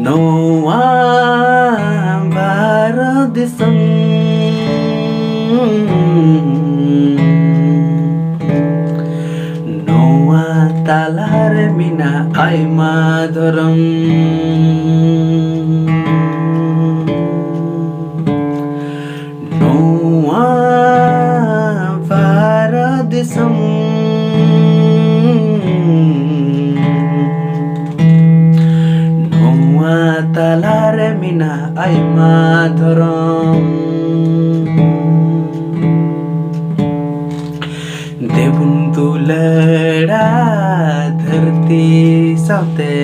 Noa Bharadisam Noa Talar Mina Ai Madhuram Noa Bharadisam Talar Mina Ai Madhuram Debuntu leda dharti saute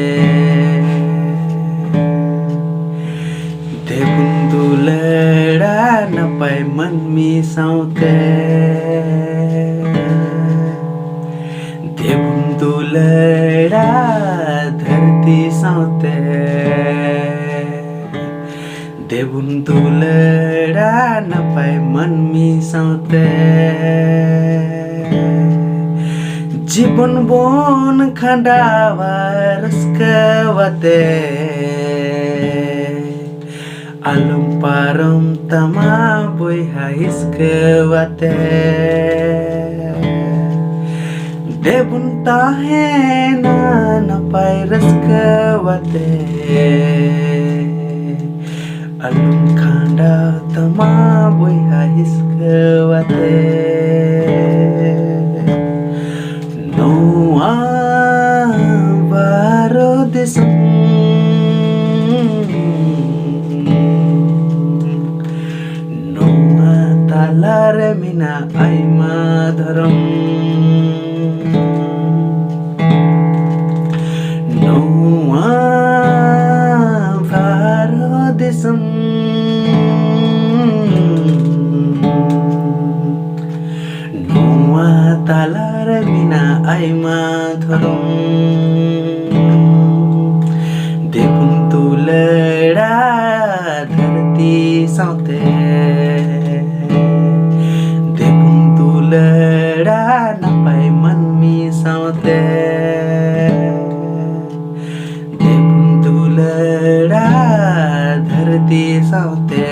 Debuntu leda napai manmi saute Debuntu leda dharti saute Debuntu leda napai manmi saute Jibon bon khandawa raskawate Alum parum tama boiha hiskawate Debun tahena napai raskawate Alum khanda tama boiha hiskawate Noa Bharadisam Noa Talar Mina Ai Madhuram Noa Bharadisam Noa Talar Mina Ai Madhuram Debuntu leda dharti saute Debuntu leda napai manmi saute Debuntu leda dharti saute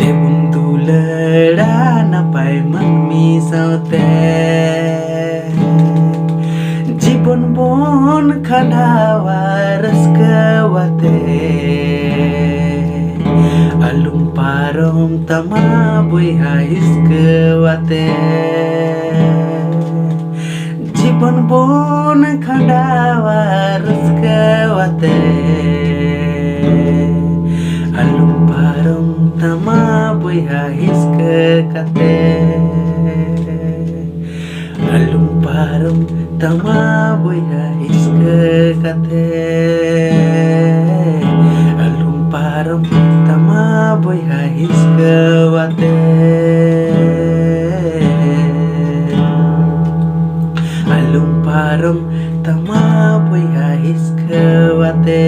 Debuntu leda napai manmi saute Jibon bon khandawa raskawate Alum parum tama boiha hiskawate Jibon bon khandawa raskawate Alum parum tama boiha hiskawate Alum parum tama boiha hiskawate Alum parum tama boiha hiskawate Alum parum tama boiha hiskawate